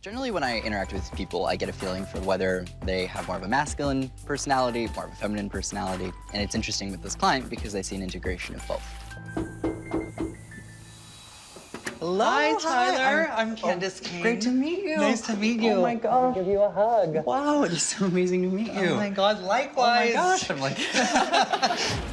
Generally, when I interact with people, I get a feeling for whether they have more of a masculine personality, more of a feminine personality. And it's interesting with this client because I see an integration of both. Hello, Hi, Tyler. Hi. I'm Candis Cayne. Great to meet you. Nice to meet you. Oh my God. I'll give you a hug. Wow, it is so amazing to meet you. Oh my God, likewise. Oh my gosh, I'm like...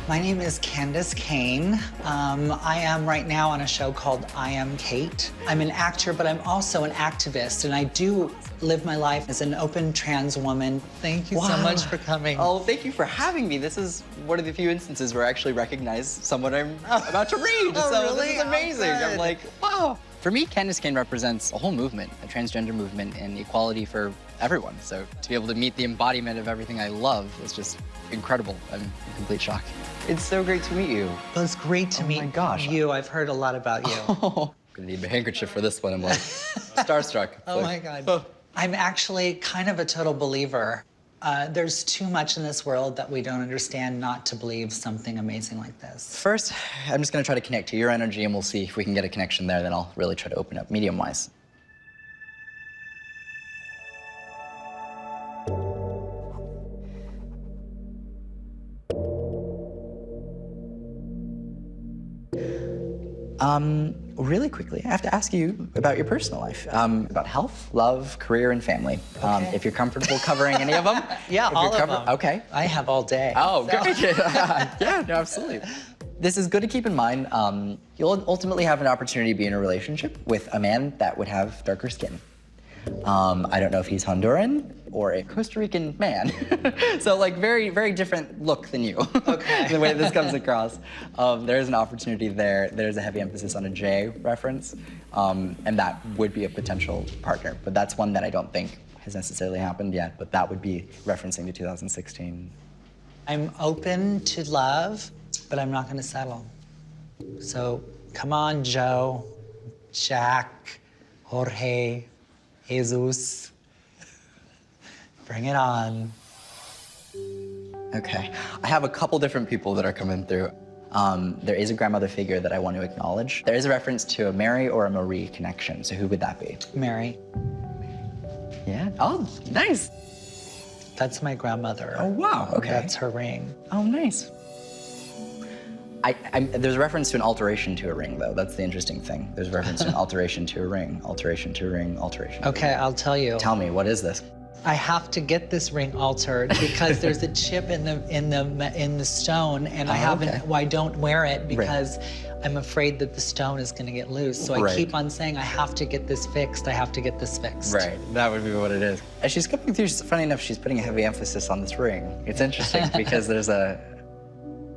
My name is Candis Cayne. I am right now on a show called I Am Kate. I'm an actor, but I'm also an activist, and I do live my life as an open trans woman. Thank you so much for coming. Oh, thank you for having me. This is one of the few instances where I actually recognize someone I'm about to read. Oh, so really? this is amazing. Oh, I'm like, wow. For me, Candis Cayne represents a whole movement, a transgender movement and equality for everyone. So to be able to meet the embodiment of everything I love is just incredible. I'm in complete shock. It's so great to meet you. Well, it's great to meet you. I've heard a lot about you. Oh, I'm gonna need my handkerchief for this one. I'm like starstruck. Oh my God. I'm actually kind of a total believer. There's too much in this world that we don't understand not to believe something amazing like this. First, I'm just gonna try to connect to your energy and we'll see if we can get a connection there. Then I'll really try to open up medium-wise. Really quickly, I have to ask you about your personal life, about health, love, career, and family. Okay. If you're comfortable covering any of them. Yeah, all of them. Okay. I have all day. Oh, so. good. Yeah, no, absolutely. This is good to keep in mind. You'll ultimately have an opportunity to be in a relationship with a man that would have darker skin. I don't know if he's Honduran or a Costa Rican man. So like very, very different look than you. Okay. The way this comes across. There is an opportunity there. There's a heavy emphasis on a J reference. And that would be a potential partner. But that's one that I don't think has necessarily happened yet. But that would be referencing to 2016. I'm open to love, but I'm not gonna settle. So come on, Joe, Jack, Jorge, Jesus. Bring it on. Okay. I have a couple different people that are coming through. There is a grandmother figure that I want to acknowledge. There is a reference to a Mary or a Marie connection, so who would that be? Mary. Yeah? Oh, nice. That's my grandmother. Oh, wow, okay. That's her ring. Oh, nice. There's a reference to an alteration to a ring, though. That's the interesting thing. There's a reference to an alteration to a ring, alteration to a ring, alteration to a ring. Okay, I'll tell you. Tell me, what is this? I have to get this ring altered because there's a chip in the stone, and I haven't. Okay. Well, I don't wear it because I'm afraid that the stone is going to get loose. So I keep on saying, I have to get this fixed. I have to get this fixed. Right, that would be what it is. As she's coming through, funny enough, she's putting a heavy emphasis on this ring. It's interesting because there's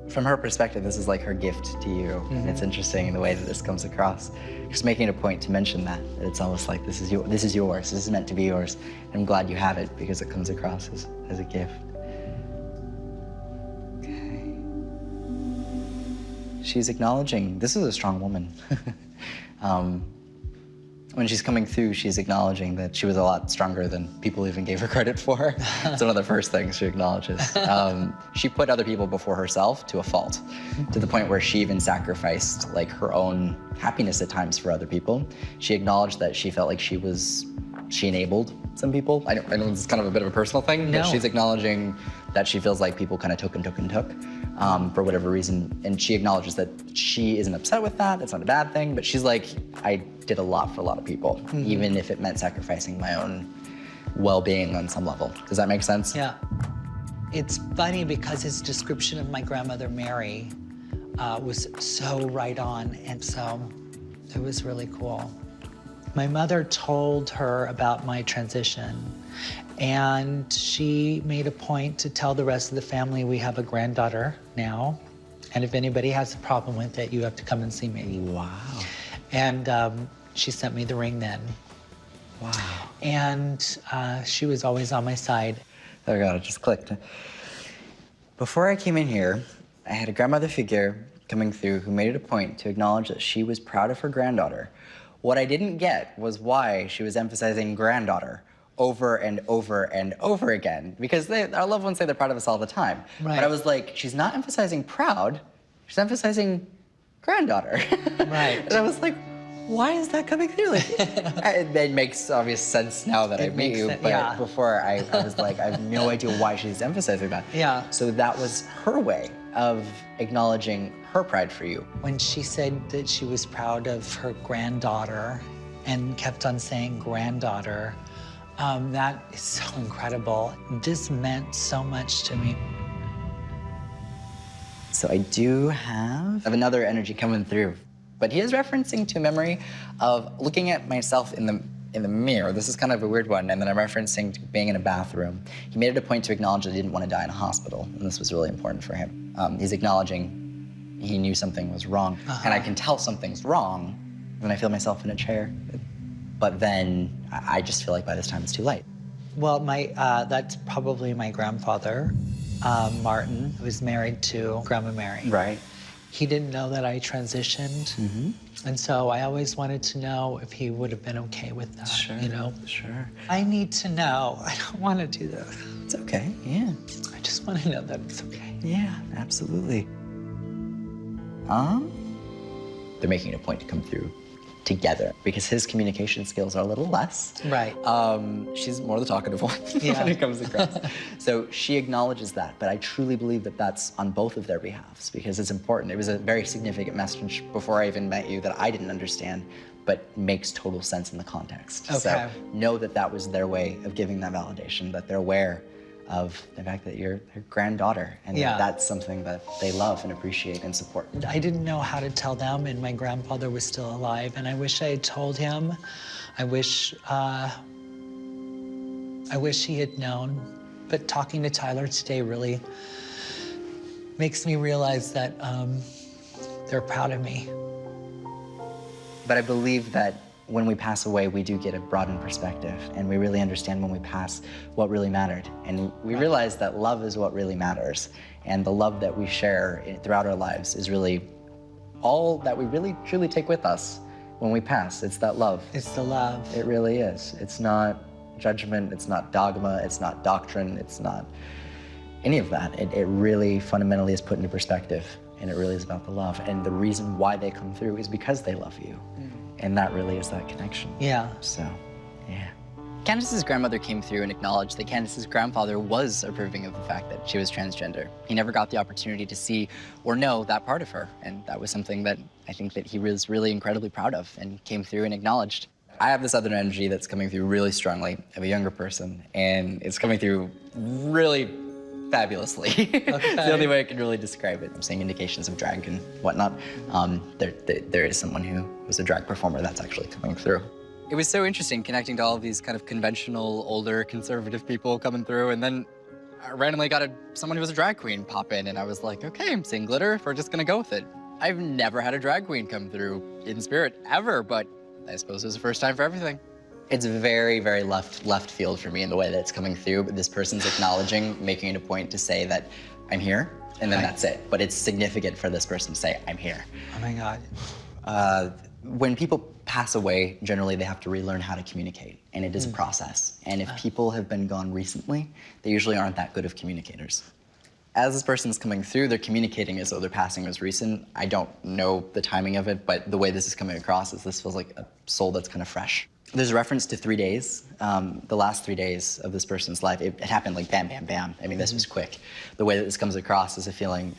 from her perspective, this is like her gift to you. And it's interesting in the way that this comes across. Just making it a point to mention that. It's almost like this is yours, this is meant to be yours. And I'm glad you have it because it comes across as a gift. Okay. She's acknowledging, this is a strong woman. When she's coming through, she's acknowledging that she was a lot stronger than people even gave her credit for. It's one of the first things she acknowledges. She put other people before herself to a fault, to the point where she even sacrificed like her own happiness at times for other people. She acknowledged that she felt like she enabled some people. I know this is kind of a bit of a personal thing, but she's acknowledging that she feels like people kind of took for whatever reason. And she acknowledges that she isn't upset with that. It's not a bad thing, but she's like, I did a lot for a lot of people, even if it meant sacrificing my own well-being on some level. Does that make sense? Yeah. It's funny because his description of my grandmother Mary was so right on, and so it was really cool. My mother told her about my transition, and she made a point to tell the rest of the family we have a granddaughter now, and if anybody has a problem with it, you have to come and see me. Wow. And she sent me the ring then. Wow. And she was always on my side. Oh God, it just clicked. Before I came in here, I had a grandmother figure coming through who made it a point to acknowledge that she was proud of her granddaughter. What I didn't get was why she was emphasizing granddaughter over and over and over again, because our loved ones say they're proud of us all the time. Right. But I was like, she's not emphasizing proud, she's emphasizing granddaughter. Right. And I was like, why is that coming through? Like, it makes obvious sense now that I meet you, but before I was like, I have no idea why she's emphasizing that. Yeah. So that was her way of acknowledging her pride for you. When she said that she was proud of her granddaughter and kept on saying granddaughter, that is so incredible. This meant so much to me. So I do have another energy coming through, but he is referencing to a memory of looking at myself in the mirror. This is kind of a weird one, and then I'm referencing to being in a bathroom. He made it a point to acknowledge that he didn't want to die in a hospital, and this was really important for him. He's acknowledging he knew something was wrong, and I can tell something's wrong when I feel myself in a chair, but then I just feel like by this time it's too late. Well, that's probably my grandfather, Martin, who was married to Grandma Mary. Right. He didn't know that I transitioned, and so I always wanted to know if he would have been okay with that, Sure, you know? sure. I need to know. I don't want to do that. It's okay, yeah. I just want to know that it's okay. Yeah, absolutely. They're making it a point to come through together because his communication skills are a little less. Right. She's more the talkative one Yeah. when it comes across. So she acknowledges that, but I truly believe that that's on both of their behalves because it's important. It was a very significant message before I even met you that I didn't understand, but makes total sense in the context. Okay. So know that that was their way of giving that validation, that they're aware of the fact that you're their granddaughter and that that's something that they love and appreciate and support. I didn't know how to tell them, and my grandfather was still alive, and I wish I had told him. I wish he had known. But talking to Tyler today really makes me realize that they're proud of me. But I believe that when we pass away, we do get a broadened perspective, and we really understand when we pass what really mattered. And we realize that love is what really matters, and the love that we share throughout our lives is really all that we really truly take with us when we pass. It's that love. It's the love. It really is. It's not judgment, it's not dogma, it's not doctrine, it's not any of that. It really fundamentally is put into perspective, and it really is about the love. And the reason why they come through is because they love you. And that really is that connection. Yeah. So, yeah. Candis's grandmother came through and acknowledged that Candis's grandfather was approving of the fact that she was transgender. He never got the opportunity to see or know that part of her, and that was something that I think that he was really incredibly proud of and came through and acknowledged. I have this other energy that's coming through really strongly of a younger person, and it's coming through really fabulously. It's the only way I can really describe it. I'm seeing indications of drag and whatnot. There is someone who was a drag performer that's actually coming through. It was so interesting connecting to all of these kind of conventional, older, conservative people coming through, and then I randomly got someone who was a drag queen pop in, and I was like, okay, I'm seeing glitter, we're just gonna go with it. I've never had a drag queen come through in spirit, ever, but I suppose it was the first time for everything. It's very, very left field for me in the way that it's coming through, but this person's acknowledging, making it a point to say that I'm here, and then that's it. But it's significant for this person to say, I'm here. Oh my God. When people pass away, generally they have to relearn how to communicate, and it is a process. And if people have been gone recently, they usually aren't that good of communicators. As this person's coming through, they're communicating as though their passing was recent. I don't know the timing of it, but the way this is coming across is this feels like a soul that's kind of fresh. There's a reference to 3 days. The last 3 days of this person's life, it happened like bam, bam, bam. I mean, this was quick. The way that this comes across is a feeling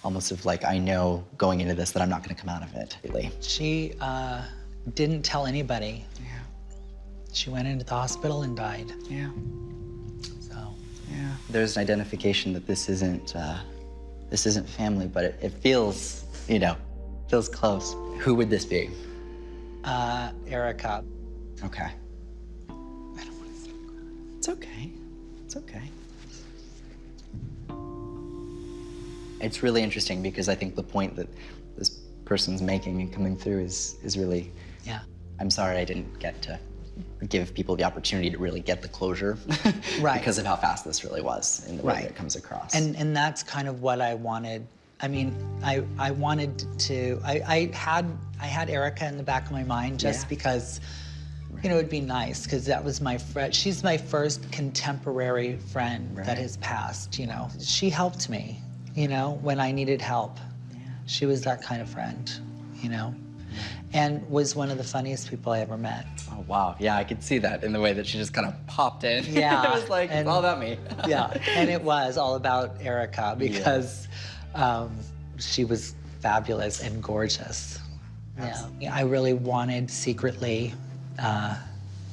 almost of like, I know going into this that I'm not gonna come out of it. She didn't tell anybody. Yeah. She went into the hospital and died. Yeah. So. Yeah. There's an identification that this isn't family, but it feels, you know, feels close. Who would this be? Erica. Okay. I don't want to say. It's okay. It's okay. It's really interesting because I think the point that this person's making and coming through is really, yeah. I'm sorry I didn't get to give people the opportunity to really get the closure Right. because of how fast this really was in the way that it comes across. And that's kind of what I wanted. I mean, I wanted to, I had Erica in the back of my mind just because, you know, it'd be nice because that was my friend. She's my first contemporary friend that has passed, you know. She helped me, you know, when I needed help. Yeah. She was that kind of friend, you know. and was one of the funniest people I ever met. Oh, wow. Yeah, I could see that in the way that she just kind of popped in. Yeah. It was like, it's all about me. Yeah, and it was all about Erica because she was fabulous and gorgeous. Yeah, I really wanted secretly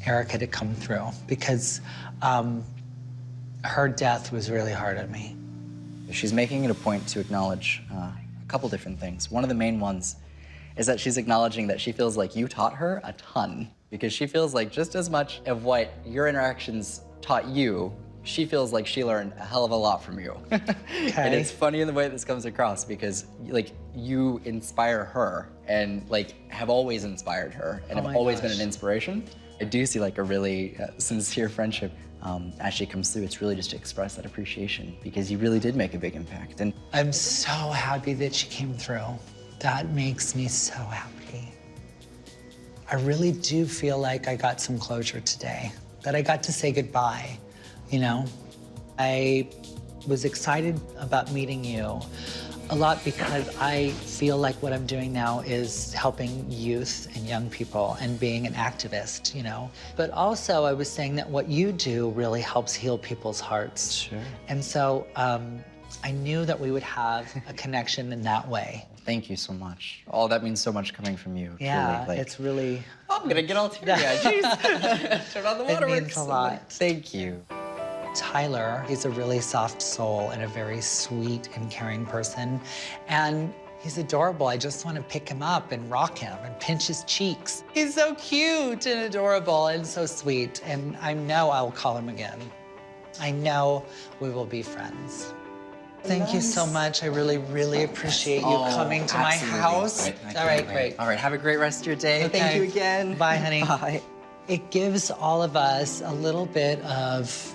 Erica to come through because her death was really hard on me. She's making it a point to acknowledge a couple different things. One of the main ones is that she's acknowledging that she feels like you taught her a ton, because she feels like just as much of what your interactions taught you, she feels like she learned a hell of a lot from you. And it's funny in the way this comes across because like you inspire her and like have always inspired her and have always been an inspiration. I do see like a really sincere friendship as she comes through. It's really just to express that appreciation because you really did make a big impact. And I'm so happy that she came through. That makes me so happy. I really do feel like I got some closure today, that I got to say goodbye, you know? I was excited about meeting you a lot because I feel like what I'm doing now is helping youth and young people and being an activist, you know? But also I was saying that what you do really helps heal people's hearts. Sure. And so I knew that we would have a connection in that way. thank you so much. Oh, that means so much coming from you. Yeah, truly. Like, it's really... oh, I'm gonna get all teary-eyed. Jeez. Turn on the waterworks. It means a lot. Thank you. Tyler, he's a really soft soul and a very sweet and caring person. And he's adorable. I just want to pick him up and rock him and pinch his cheeks. He's so cute and adorable and so sweet. And I know I'll call him again. I know we will be friends. Thank you so much. I really, really appreciate you coming to my house. All right, great. All right, have a great rest of your day. Okay. Thank you again. Bye, honey. Bye. It gives all of us a little bit of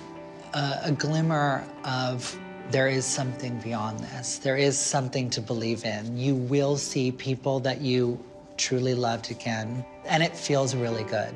a glimmer of there is something beyond this. There is something to believe in. You will see people that you truly loved again, and it feels really good.